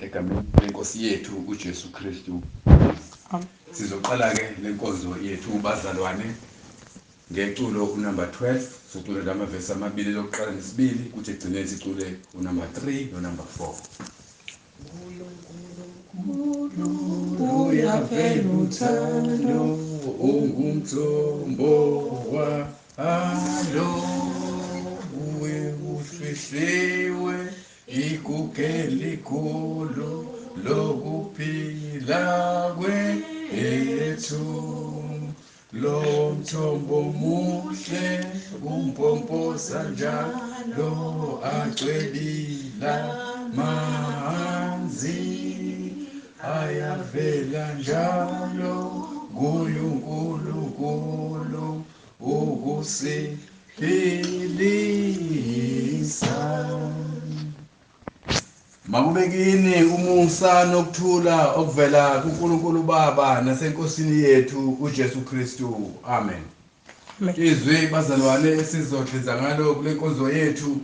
egameni lenkosi yethu uJesu Kristu. Sizoqala ke lenkonzo yethu bazalwane ngeculo unumber 12, sicule lamavesi amabili lokuqala nesibili kuthi egcineni sicule unumber 3 nonumber 4. Uyavela uthando ungumthombo walo uwe ufihliwe ikukelikhulu lokuphila kwethu lo mthombo muhle umpompoza njalo acwebila manzi ayavela njalo kuNkulunkulu ukusiphilisa. Makubekini umusa nokuthula okuvela kuNkulunkulu Baba nasenkosini yethu uJesu Kristu. Amen. Izwi bazalwane esizodliza ngalo kule nkonzo yethu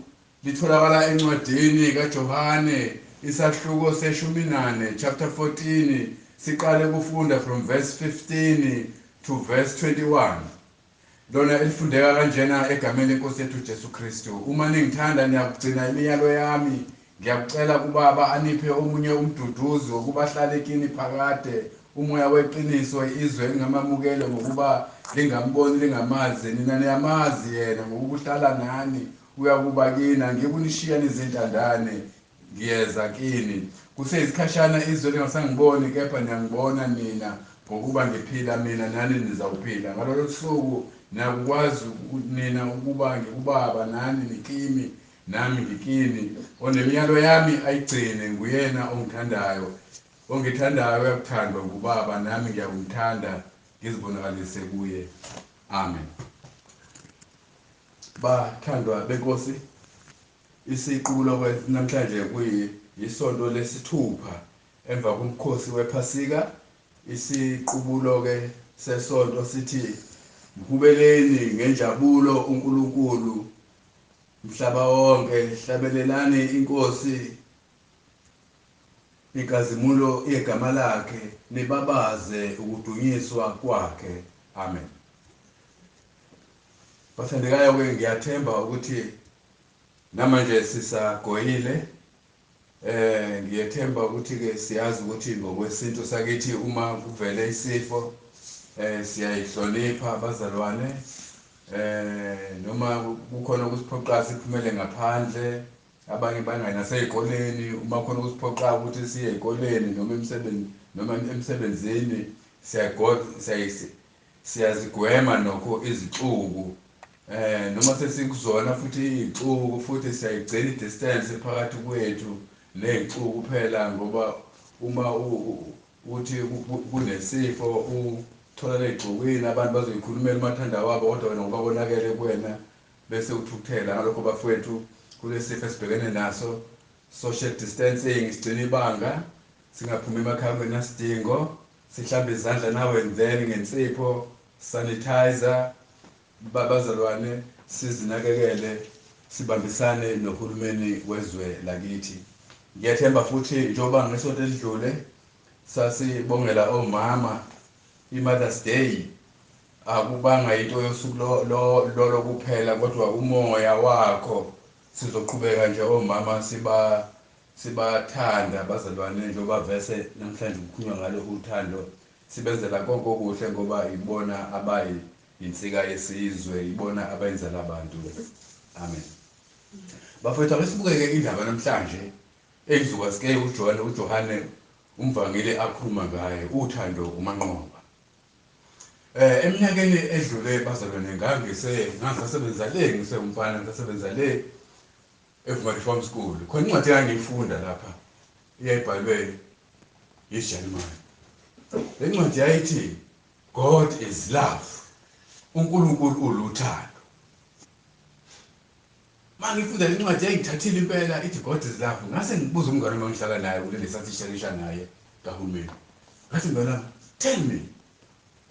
litholakala encwadini kaJohane isahluko se-14 chapter 14 siqale kufunda from verse 15 to verse 21. Lona elifundeka kanjena egameni lenkosi yethu Jesu Kristu. Uma ningithanda niyakugcina imiyalo yami, ngiyakucela kuBaba aniphe omunye umduduzo ukubahlale kini phakade umoya weqiniso izwe lingamamukele ngokuba lingamboni lingamazi nina niyamazi yena ngokuhlala nani uyakuba kina ngikunishiya nizintandane ngiyeza kini kusesikhashana izwe lingasangiboni kepha niyangibona nina ngokuba ngiphila mina nani nizawuphila ngalolu suku nakwazi nina ukuba ngikuBaba nani nikimi nami ngikini onemiyalo yami ayigcine nguyena ongithandayo uyakuthandwa nguBaba nami ngiyakumthanda ngizibonakalise kuye. Amen. Bathandwa benkosi, isiqubulo namhlanje kuyisonto lesithupha emva komkhosi wePhasika. Isiqubulo ke sesonto sithi mhubeleni ngenjabulo uNkulunkulu mhlaba wonke, hlabelelani inkosi inkazimulo yegama lakhe, nibabaze ukudunyiswa kwakhe. Amen. Bathandekayo ke ngiyathemba ukuthi namanje sisagoyile, ngiyathemba ukuthi ke siyazi ukuthi ngokwesintu sakithi uma kuvele isifo siyayihlonipha bazalwane, noma kukhona ukusiphoqa siphumele ngaphandle, abanye bangayinaseyikoleni uma khona ukusiphoqa ukuthi siye ezikoleni noma emsebenzini siyazigwema nokho izixuku, noma sesikuzona futhi izixuku futhi siyayigcina idistance phakathi kwethu nezixuku phela ngoba uma uthi kunesifo uthola lezixukwini abantu bazoyikhulumela umathanda wabo kodwa wena ngoba bonakele kuwena bese uthukuthela. Ngalokho bafowethu kulesifo esibhekene naso, social distancing, sigcina ibanga, singaphumi emakhaya kungenasidingo, sihlambe izandla now and then ngensipho, sanitizer. Babazalwane sizinakekele, sibambisane nohulumeni wezwe lakithi. Ngiyathemba futhi njengoba ngesonto elidlule sasibongela omama iMother's Day, akubanga into yosuku lo kuphela kodwa umoya wakho sizoqhubeka nje omama sibathanda bazalwane njengoba vese namhlanje kukhulunywa ngalo uthando, sibenzela konke okuhle ngoba ibona abayi insika yesizwe, ibona abayenzela abantu. Amen. Bafowethu asibukeke indaba namhlanje engizoba sike uJohane umvangeli akhuluma ngayo, uthando umanqoba. Eminyakeni edlule bazalwane ngangisasebenza le ngisemfana, ngisasebenza le eVumathi Farm School. Khona incwadi engangiyifunda lapha iyayibhalwe isiJalimane. Le ncwadi yayithi God is love, uNkulunkulu uluthando. Mangifunda le ncwadi yayithathile impela ithi God is love, ngase ngibuza umngane wami ngihlala naye kuleli sathi naye kahulumeni. Ngathi ngibona, tell me,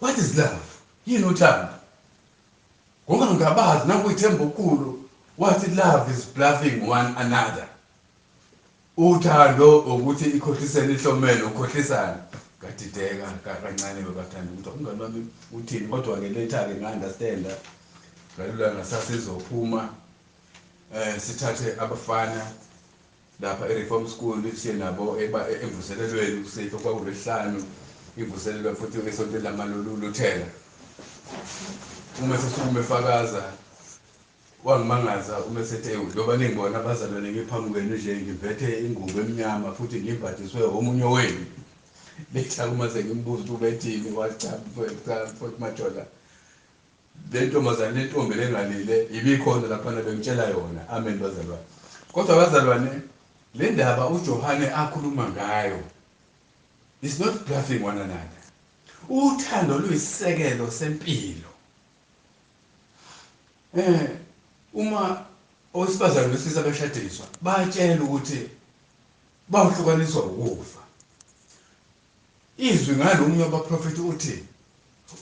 what is love? Yini uthando? Ngoba ngabazi nakuyithemba okukhulu what love is loving one another. uthando ukuthi ikhohlisene ihlomelo ukhohlisana kadideka kancane bekathanda ukuthi umngane wami uthini kodwa ke later ke nga-understand ngalula ngasasizophuma sithathe abafana lapha e-Reform School siye nabo emvuselelweni kusipho kwakuLwesihlanu ivuselelwe futhi esonto lamaluluthela uma sesukume efakaza wangimangaza uma sethe ngoba ningibona abazalwane ngiphambi kwenu nje ngiphethe ingubo emnyama futhi ngibhadiswe omunye wenu letha uma sengimbuza ukuthi ubethini wachapha futhi majola lentombazane lentombi lengalile ibikhona lapha bengitshela yona amen bazalwane kodwa bazalwane le ndaba uJohane akhuluma ngayo is not bluffing one another uthando luyisisekelo sempilo uma owesifazane nosilisa beshadiswa bayatshela ukuthi bawuhlukaniswa ukufa izwi ngalo umunye wabaprofeti uthi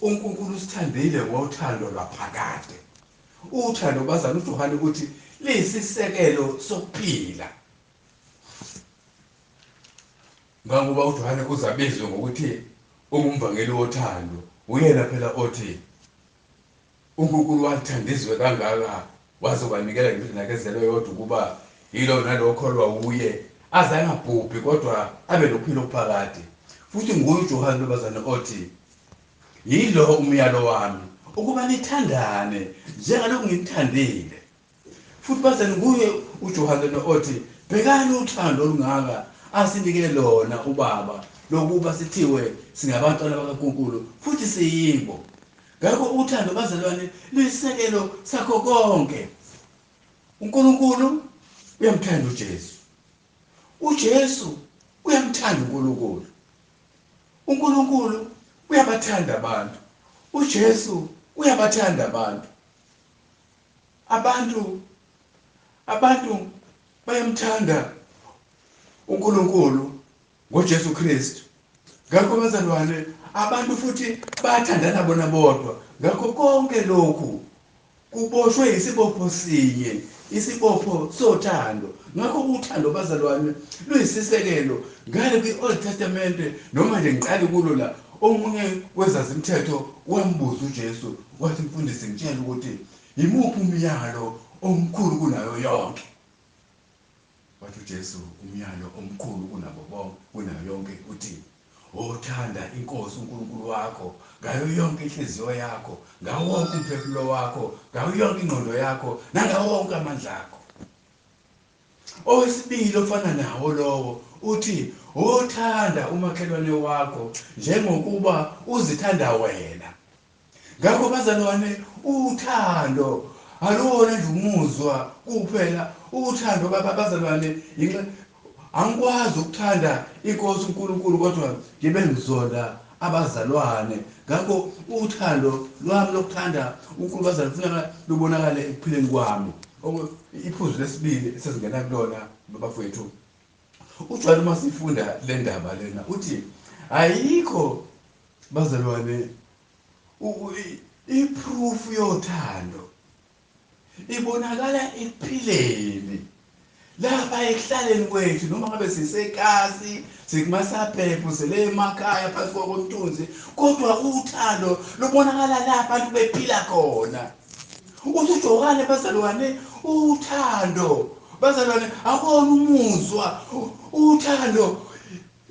uNkulunkulu usithandile ngothando lwaphakade uthando bazana uJohane ukuthi liyisisekelo sokuphila ngoba uJohane uzabizwe ngokuthi ungumvangeli wothando uyena phela othi uNkulunkulu wathandizwe kangaka wazobanikela indodana yakezelo yodwa ukuba yilo nalokholwa uye azangabhubhi kodwa abe nophilo phakade futhi nguye uJohane bazana othi yilo umyalo wami ukuba nithandane njengalokhu ngithandile futhi bazana nguye uJohane othi bhekani uthando olungaka asinikele lona ubaba lokuba sithiwe singabantwana bakaNkulunkulu futhi siyimbo ngakho uthando bazalwane lisekelo sakho konke uNkulunkulu uyamthanda uJesu uJesu uyamthanda uNkulunkulu uNkulunkulu uyabathanda abantu uJesu uyabathanda abantu bayamthanda uNkulunkulu ngoJesu Kristu ngakho bazalwane abantu futhi bayathandana bona bodwa ngakho konke lokhu kuboshwe isibopho sinye isibopho sothando ngakho uthando bazalwane luyisisekelo ngale kwi-Old Testament noma nje ngiqali kulo la omunye wezazimithetho wambuza uJesu wathi mfundisi ngitshela ukuthi yimuphi umyalo omkhulu kunayo yonke wathi uJesu umyalo omkhulu kunabo bonke kunayo yonke uthi othanda inkosi uNkulunkulu wakho ngayo yonke inhliziyo yakho ngawo wonke umphefumulo wakho ngayo yonke ingqondo yakho nangawo wonke amandla akho owesibili ofana nawo lowo uthi othanda umakhelwane wakho njengokuba uzithanda wena ngakho bazalwane uthando alona nje umuzwa kuphela uthando bazalwane angikwazi ukuthanda inkosi uNkulunkulu kodwa ngibe ngizonda abazalwane ngakho uthando lwami lokuthanda uNkulunkulu bazalwane kufanele lubonakale ekuphileni kwami iphuzu lesibili esizingena kulona babafowethu uJohane masifunda le ndaba lena uthi ayikho bazalwane iproof yothando ibonakala ekuphileni lapha ekuhlaleni kwethu noma ngabe sisekasi sikumasaphephu sele emakhaya phakathi komthunzi kodwa uthando lubonakala lapha abantu bephila khona uthi uJohane bazalwane uthando bazalwane akona umuzwa uthando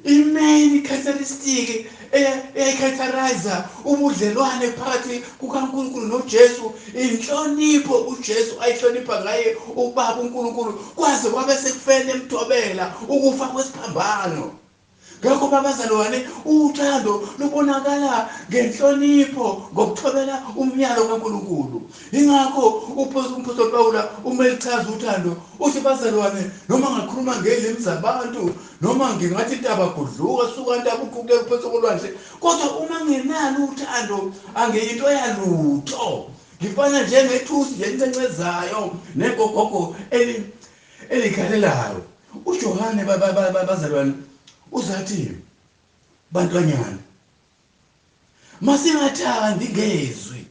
imeni characteristic characterize ubudlelwane phakathi kukaNkulunkulu noJesu inhlonipho uJesu ayihlonipha ngaye ubaba uNkulunkulu kwaze kwabe sekufele emthobela ukufa kwesiphambano ngakho babazalwane uthando lubonakala ngenhlonipho ngokuthobela umyalo kaNkulunkulu ingakho umpostoli Pawulo uma echaza uthando uthi bazalwane noma ngakhuluma ngelimi zabantu noma ngingathi intabagudluka suka intabukukule kuphezu kolwandle kodwa uma nginalo uthando angeyinto yalutho ngifana njengethusi nje encencezayo negogogo elikhalelayo uJohane bazalwane uzathi bantwanyana masingathandi ngezwi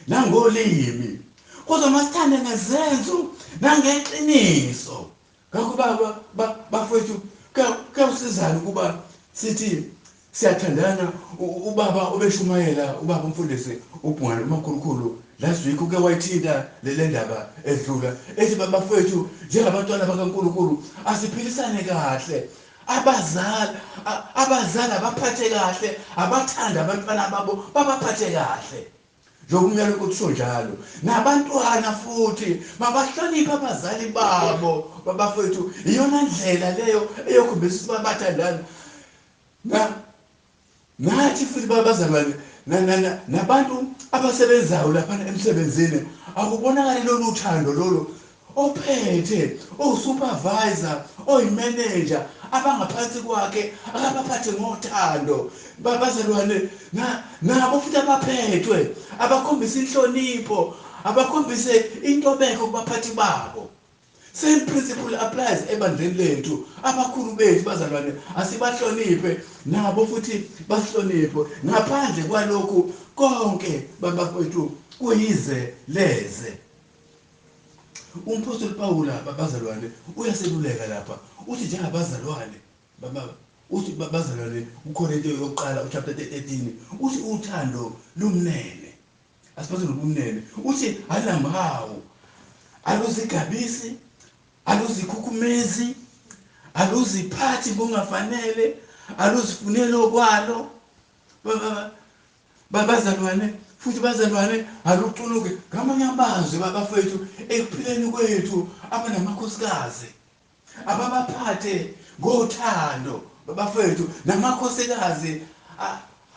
nangolimi kodwa masithande ngezenzo nangeqiniso ngakho bafowethu kuyawusizana ukuba sithi siyathandana. Ubaba obeshumayela, ubaba umfundisi uBhungane uMakhulukhulu last week uke wayithinta le ndaba edlula ethi bafowethu njengabantwana bakaNkulunkulu asiphilisane kahle. Abazali abaphathe kahle, abathanda abantwana babo babaphathe kahle. Njengokumyalo kusho njalo, nabantwana futhi mabahloniphe abazali babo babafowethu. Iyona ndlela leyo eyokhombisa ukuthi bathandana. Nathi futhi babazalwane nabantu abasebenzayo lapha emsebenzini akubonakala lolu thando lolu ophethe, supervisor, manager abangaphansi kwakhe akabaphathe ngothando. Babazalwane nabo futhi abaphethwe abakhombisa inhlonipho, abakhombise intobeko kubaphathi babo. Same principle applies ebandleni lethu. Abakhulu bethu bazalwane asibahloniphe, nabo futhi bahloniphe. Ngaphandle kwalokhu konke babafowethu kuyize leze. Umpostoli Pawula babazalwane uyaseluleka lapha uthi njengabazalwane uthi babazalwane uKorinte yokuqala chapter 13 uthi uthando lumnene. Asiphathe lobumnene uthi alamhawu, aluzigabisi, aluzikhukhumezi, aluziphathi kungafanele, aluzifunele okwalo. Babazalwane futhi bazalwane aluculuke ngamanye amazwi babafowethu ekuphileni kwethu abanamakhosikazi ababaphathe ngothando. Babafowethu namakhosikazi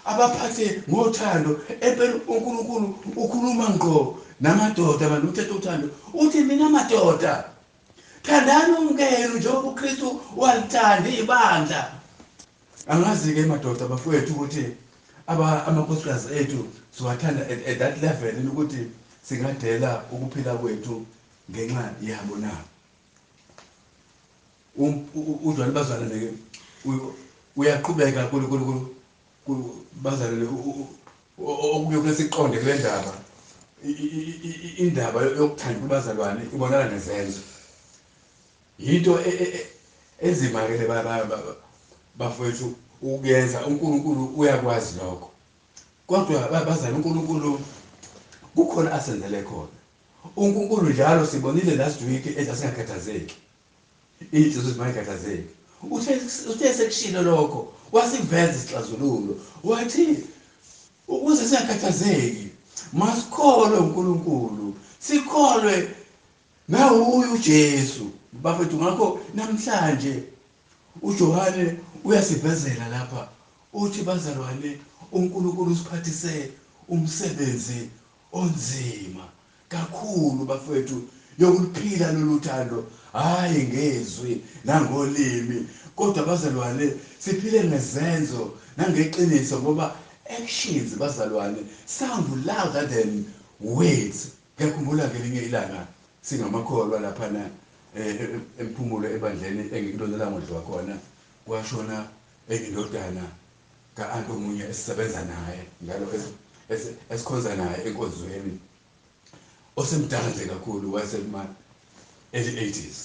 abaphathe ngothando. Empela uNkulunkulu ukhuluma ngqo namadoda abantu uthetha uthando uthi mina madoda thandani umkenu njengoba uKristu walithanda ibandla. Angazi ke madoda bafowethu ukuthi amakhosikazi ethu siwathanda at that level ukuthi singadela ukuphila kwethu ngenxa yabo na. Uzwana bazalwane uyaqhubeka bazalwane okuyokuthi siqonde kule ndaba. Indaba yokuthanda bazalwane ibonakala nezenzo. Yinto ezima ke bafowethu ukuyenza. uNkulunkulu uyakwazi lokho. Kodwa bazalwane uNkulunkulu kukhona asenzele khona. uNkulunkulu njalo sibonile last week ezasingakhathazeki. Inhliziyo zingakhathazeki. Uthe sekushilo lokho wasiveza isixazululo. Wathi ukuze singakhathazeki masikholwe uNkulunkulu, sikholwe nawe uJesu. Bafethu ngakho namhlanje uJohane uyasivezela lapha uthi bazalwane uNkulunkulu usiphathise umsebenzi onzima kakhulu bafethu yokuphila lolu thando, hayi ngezwi nangolimi kodwa bazalwane siphile ngezenzo nangeqiniso, ngoba actions bazalwane sound louder than words. Ngiyakhumbula ngelinye ilanga singamakholwa lapha emphumulo ebandleni engintondela ngodliwa khona, kwashona indodana ka-anti omunye esisebenza naye njalo esikhonza naye enkonzweni, osemdala nje kakhulu, wasema early 80s.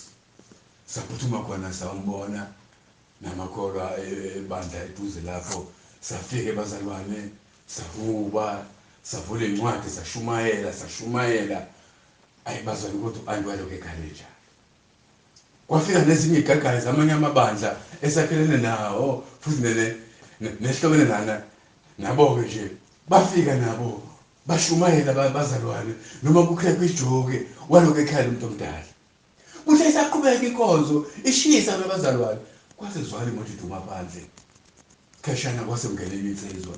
Saphuthuma khona sawumbona namakholwa ebandla eduze lapho. Safike bazalwane savuba, savula incwadi, sashumayela. Ayi bazalwane ukuthi andiwaloke ekhaleja. Kwafika nezinye igagayi zamanye amabandla esakhelene nawo futhi nehlobene nabo-ke nje bafika nabo bashumayela bazalwane, noma kukhepha ijoke waloku ekhaya umuntu omdala. Kuthe isaqhubeka inkonzo ishisa abazalwane, kwase kuzwakala imoto iduma phandle. Khashana kwasemngeneni insizwa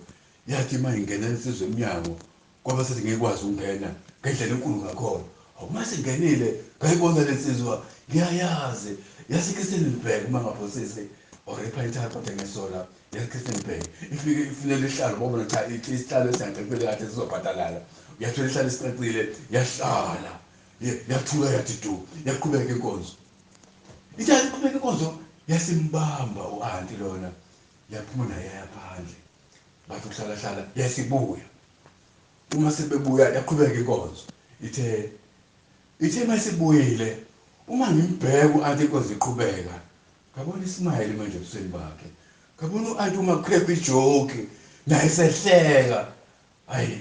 yathi mayingena insizwa emnyango kwaba sethi ngekwazi ukungena ngendlela enkulu kakhulu. Uma singenile ngayibona le nsizwa ngiyayazi yaseKristenburg uma ngaphosisi orephayithi kodwa ngesola yaseKristenburg ifike ifunele ihlalo ngoba cha isihlalo esiyaqeqele kahle sizobhatalala. Yathola ihlalo esicacile yahlala yathuka yathi du yaqhubeka inkonzo. Ithe yaqhubeka inkonzo yasimbamba u-anti lona yaphuma naye yaphandle bathi ukuhlala yasibuya. Uma sebebuya yaqhubeka inkonzo. Ithe masibuyile uma ngimbheka u-anti inkosi iqhubeka ngabona ismile manje ebusweni bakhe ngabona u-anti uma kukhepha ijoke naye sehleka hayi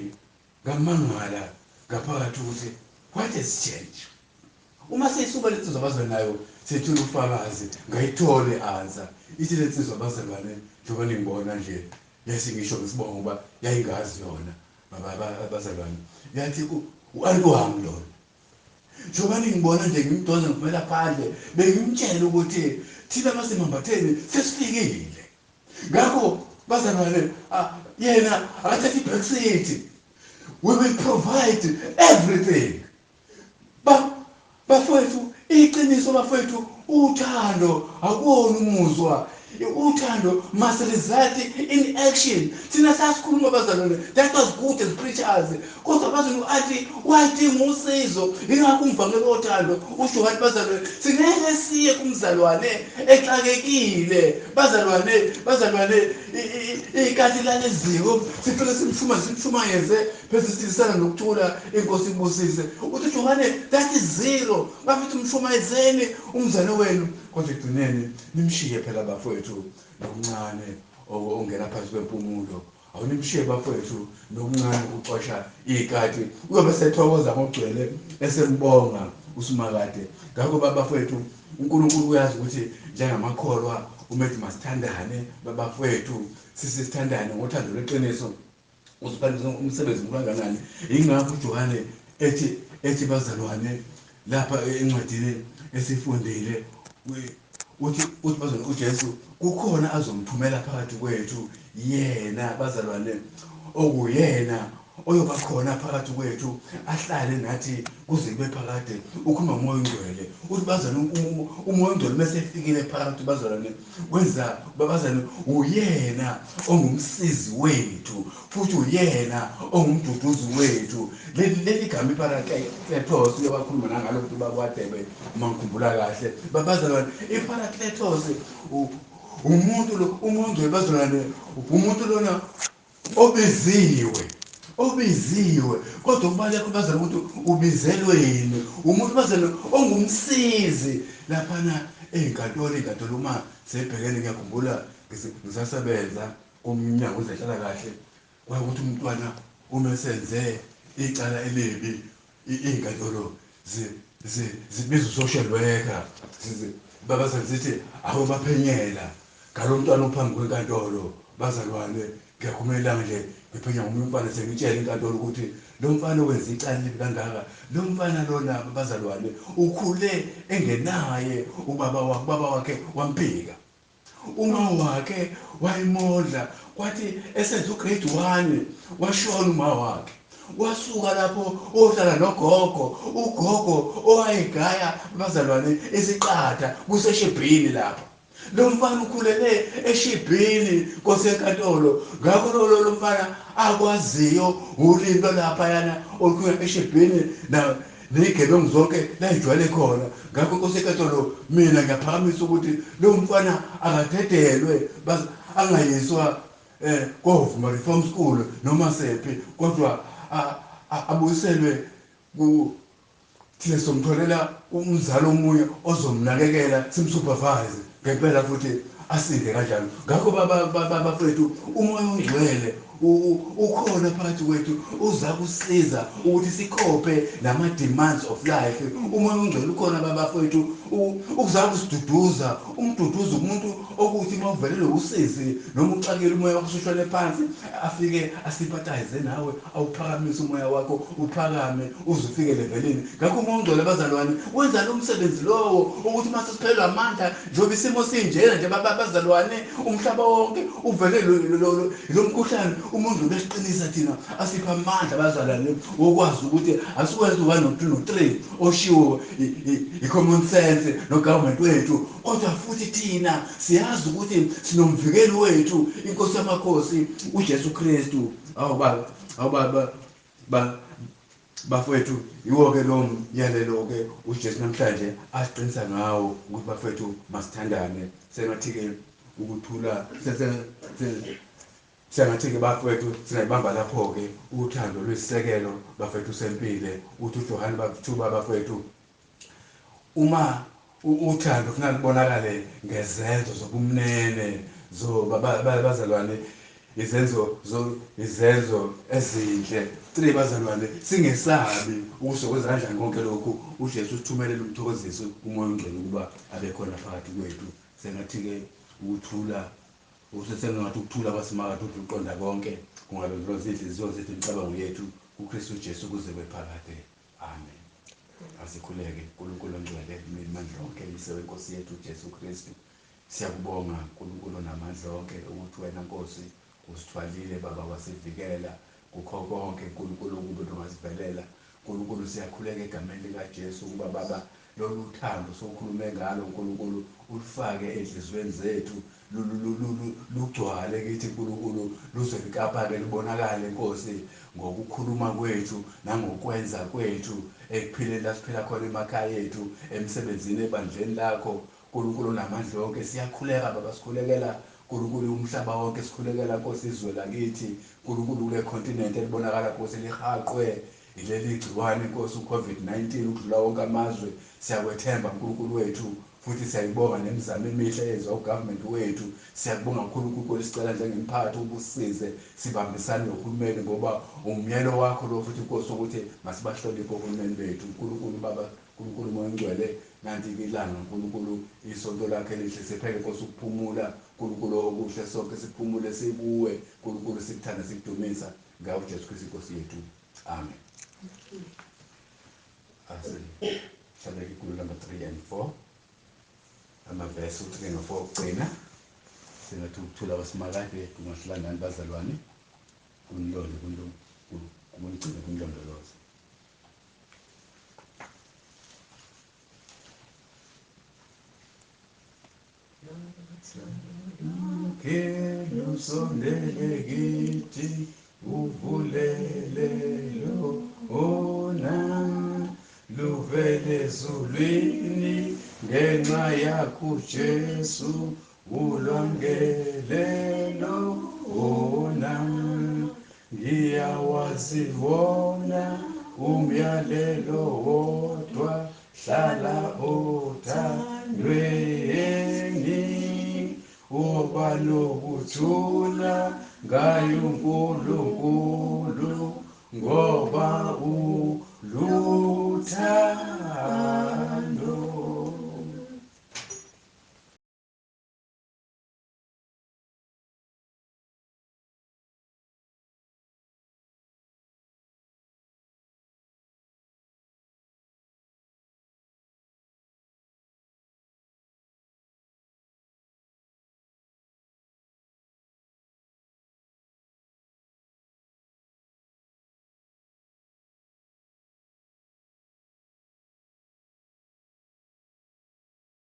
ngamangala ngaphakathi ukuthi what has changed uma seyisuka lensizwa abazalwane nayo sethula ufakazi ngayithole i-answer ithi lensizwa abazalwane njengoba ningibona nje yasingisho ngisibonga ngoba yayingazi yona abazalwane yathi u-anti wami lona njengoba ningibona nje ngimdonsa ngivela phandle bengimtshela ukuthi thina basemambatheni sesifikile ngakho bazalwane yena akathatha i-back seat we will provide everything bafowethu iqiniso bafowethu uthando akuwona umuzwa uthando must result in action thina sasikhuluma bazalwane that was good as preachers kodwa bazalwane athi wadinga usizo ingakho umvangelo wothando usho wathi bazalwane singeke siye kumzalwane exakekile bazalwane ikati laleziko sifike simshumayeze pheze silisana nokuthula inkosi ibusise uthi Johane that is zero bafithi umshumayezeni umzalwane wenu kodwa egcineni nimshiye phela bafowethu nokuncane ongena phansi kwempumulo awunimshiye bafowethu nokuncane ukuxosha ikati uyobe sethokoza ngogcwele esembonga uSimakade ngakho bafowethu uNkulunkulu uyazi ukuthi njengamakholwa umethi masithandane babafowethu sisithandane ngothando lweqiniso usiphandisa umsebenzi kangakanani ingakho uJohane ethi bazalwane lapha encwadini esifundile uthi bazalwane uJesu kukhona azomthumela phakathi kwethu yena bazalwane okuyena oyoba khona phakathi kwethu ahlale nathi kuze kube phakade ukhuluma umoya ongcwele uthi bazalwane umoya ongcwele bese efikile phakathi bazalwane wenza babazalwane uyena ongumsizi wethu futhi uyena ongumduduzi wethu leli gama iParakletos uyabakhuluma nangalo ukuthi bakwadebe mangikhumbula kahle babazalwane iParakletos umuntu lo umoya ongcwele bazalwane umuntu lona obiziwe kodwa kubaleka bazalwane ukuthi ubizelweni umuntu bazalwane ongumsizi laphana inkantolo uma sebhekene ngiyakhumbula ngisasebenza kumnyango wezenhlala kahle kwakuthi umntwana uma senze icala elibi inkantolo zibiza social worker babazalwane zithi awu baphenyela ngalomntwana ophambi kwenkantolo bazalwane ngiyakhumela nje ngiphenya ngomunye umfana sengitshela inkantolo ukuthi lo mfana wenza icala libi kangaka lo mfana lona bazalwane ukhule engenaye ubaba wakhe wampika uma wakhe wayimodla kwathi esenza ugrade 1 washona uma wakhe wasuka lapho ohlala ugogo owayegaya bazalwane isiqatha kuseshibhini lapho lo mfana ukhulele eshibhini kosenkantolo ngakho lo mfana akwaziyo ulimi lapha yana olukhulunywa eshibhini nezigebengu zonke layijwayele khona ngakho kosenkantolo mina ngiyaphakamisa ukuthi lo mfana akadedelwe angayiswa koVuma Reform School noma sephi kodwa abuyiselwe thina somtholela umzali omunye ozomnakekela simsupervise ngempela futhi asinde kanjalo ngakho bafethu umoya ongcwele ukhona phakathi kwethu uza kusiza ukuthi sikhophe nama demands of life umoya ongcwele ukhona bafethu ukuza kusiduduza umduduza umuntu okuthi mawuvelele usizi noma uxakile umoya wakho usushone phansi afike asimpathize nawe awuphakamise umoya wakho uphakame uzufike levelini ngakho umoya ongcwele bazalwane wenza lo msebenzi lowo ukuthi mase siphelwa amandla njobe isimo sinjena nje babazalwane umhlaba wonke uvelele lo mkhuhlane umuntu besiqinisa thina asipha amandla bazalwane okwazi ukuthi asikwenza 1 no 2 no 3 oshiwo i-common sense no government wethu kodwa futhi thina siyazi ukuthi sinomvikeli wethu inkosi yamakhosi uJesu Kristu bafethu yiwo ke lo myalelo ke uJesu namhlanje asiqinisa ngawo ukuthi bafethu masithandane sengathi ke ukuthula sengathi ke bafethu singayibamba lapho ke uthando lwesisekelo bafethu sempile uthi uJohane bathuba bafethu uma uthando ufuna kubonakale ngezenzo zobumnene bazalwane izenzo ezinhle 3 bazalwane singesabi ukusokwenza kanjani konke lokhu uJesu uthumelele umthokozisi umoya ongcwele ukuba abe khona phakathi kwethu sengathi ke ukuthula usesengathi ukuthula kwasimakathi uqonda konke kungalondoloza inhliziyo zethu imicabango yethu uKristu Jesu kuze bephakade amen asikhuleke uNkulunkulu ongcwele imandla onke lisewe inkosi yethu Jesu Kristu siyakubonga uNkulunkulu namandla onke ukuthi wena Nkosi usithwalile baba wasivikela kukho konke uNkulunkulu ukube ungasivelela uNkulunkulu siyakhuleka egameni lika Jesu ukuba baba lolu thando sokhulume ngalo uNkulunkulu ulifake enhlizweni zethu lugcwale kithi uNkulunkulu luze likapha ke libonakale Nkosi ngokukhuluma kwethu nangokwenza kwethu ekuphileni lasiphila khona emakhaya ethu emsebenzini ebandleni lakho uNkulunkulu namandla onke siyakhuleka baba sikhulekela uNkulunkulu umhlaba wonke sikhulekela Nkosi izwe lakithi uNkulunkulu kule continent elibonakala Nkosi lihaqwe ileli gciwane Nkosi uCovid-19 ukudlula wonke amazwe siyakwethemba uNkulunkulu wethu futhi siyayibonga nemizamo emihle yenziwa ugovernment wethu siyakubonga uNkulunkulu sicela njengemphathi ubusize sibambisane nohulumeni ngoba umyelo wakho lo futhi Nkosi ukuthi masibahloniphe ohulumeni bethu uNkulunkulu baba uNkulunkulu moya ongcwele nanti ilanga uNkulunkulu isonto lakhe lihle siphele Nkosi ukuphumula uNkulunkulu okuhle sonke siphumule sibuwe uNkulunkulu sikuthanda sikudumisa ngawo Jesu Kristu Nkosi yethu amen Shaleki kulo number 3 and 4 amavesi 3 no 4 ogcina singathi ukuthula kwasimakade kungahlangani bazalwane kunlondo kumgcina kunlondoloza Kelo sondele kithi uvulele lo ona luvele ezulwini ngenxa yakho Jesu ulwangelelo ona ngiyawazi wona umyalelo wodwa hlala othandweni uba nokuthula ngayo uNkulunkulu ngoba uluthando